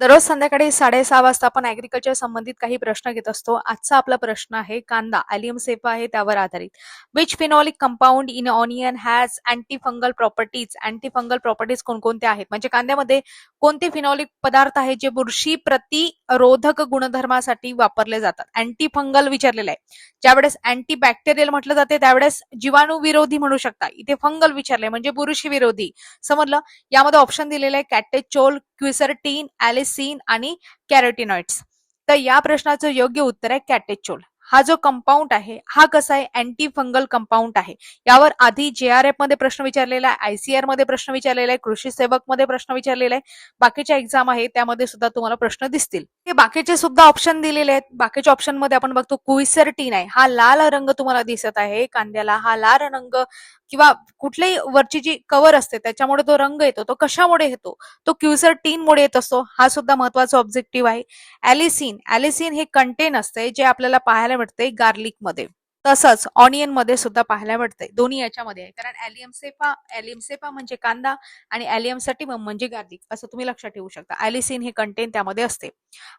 दररोज संध्याकाळी 6:30 वाजता आपण ऍग्रिकल्चर संबंधित काही प्रश्न घेत असतो. आजचा आपला प्रश्न आहे कांदा ॲलियम सेफा आहे त्यावर आधारित. Which phenolic compound in onion has anti fungal properties. Anti fungal properties कोणकोणत्या आहेत, म्हणजे कांद्यामध्ये कोणते फिनॉलिक पदार्थ आहेत जे बुरशी प्रतिरोधक गुणधर्मासाठी वापरले जातात. अँटी फंगल विचारलेलं आहे. ज्यावेळेस अँटी बॅक्टेरियल म्हटलं जाते त्यावेळेस जीवाणू विरोधी म्हणू शकता. इथे फंगल विचारले म्हणजे बुरशी विरोधी. समजलं. यामध्ये ऑप्शन दिलेले आहे कॅटेचोल, क्विसर्टीन, ॲलिसिन आणि कॅरोटिनॉइड्स. तर या प्रश्नाचं योग्य उत्तर आहे कॅटेचोल. हा जो कंपाऊंड आहे हा कसा आहे, अँटी फंगल कंपाऊंड आहे. यावर आधी JRF मध्ये प्रश्न विचारलेला आहे, ICR मध्ये प्रश्न विचारलेला आहे, कृषी सेवक मध्ये प्रश्न विचारलेला आहे, बाकीच्या एक्झाम आहे त्यामध्ये सुद्धा तुम्हाला प्रश्न दिसतील. हे बाकीचे सुद्धा ऑप्शन दिलेले आहेत. बाकीच्या ऑप्शन मध्ये आपण बघतो क्विसर्टीन आहे, हा लाल रंग तुम्हाला दिसत आहे कांद्याला. हा लाल रंग किंवा कुठल्याही वरची जी कव्हर असते त्याच्यामुळे तो रंग येतो, तो कशामुळे येतो, तो क्युसर्टीन मुळे येत असतो. हा सुद्धा महत्वाचा ऑब्जेक्टिव्ह आहे. ॲलिसिन हे कंटेन असते जे आपल्याला पाहायला मिळते गार्लिक मध्ये, तसंच ऑनियन मध्ये सुद्धा पाहायला मिळते. दोन्ही याच्यामध्ये आहे, कारण ॲलियम सेफा म्हणजे कांदा आणि ॲलियम सॅटिवम म्हणजे गार्लिक, असं तुम्ही लक्षात ठेवू शकता. ॲलिसिन हे कंटेन त्यामध्ये असते.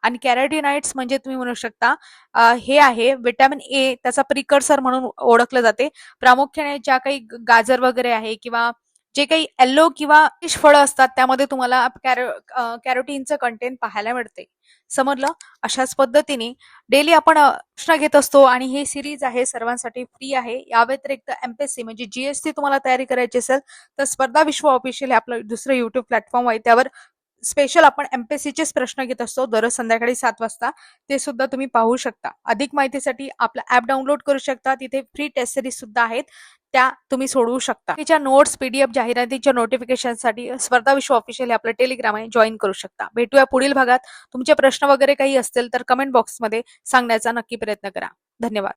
आणि कॅरोटिनॉइड्स म्हणजे तुम्ही म्हणू शकता हे आहे विटॅमिन ए, त्याचा प्रिकर्सर म्हणून ओळखलं जाते. प्रामुख्याने ज्या काही गाजर वगैरे आहे किंवा जे काही येल्लो किंवा फिश फळं असतात त्यामध्ये तुम्हाला कॅरोटीनचं कंटेंट पाहायला मिळते. समजलं. अशाच पद्धतीने डेली आपण प्रश्न घेत असतो आणि ही सिरीज आहे सर्वांसाठी फ्री आहे. या व्यतिरिक्त MPSC म्हणजे GST तुम्हाला तयारी करायची असेल तर स्पर्धा विश्व ऑफिशियल हे आपलं दुसरं युट्यूब प्लॅटफॉर्म आहे. त्यावर स्पेशल आपण MPSCचेच प्रश्न घेत असतो दररोज संध्याकाळी 7 वाजता. ते सुद्धा तुम्ही पाहू शकता. अधिक माहितीसाठी आपलं ऍप डाउनलोड करू शकता. तिथे फ्री टेस्ट सिरीज सुद्धा आहेत, त्या तुम्ही सोडवू शकता. तिच्या नोट्स, PDF, जाहिरातीच्या नोटिफिकेशनसाठी स्पर्धा विश्व ऑफिशियल हे आपलं टेलिग्राम आहे, जॉईन करू शकता. भेटूया पुढील भागात. तुमचे प्रश्न वगैरे काही असतील तर कमेंट बॉक्समध्ये सांगण्याचा नक्की प्रयत्न करा. धन्यवाद.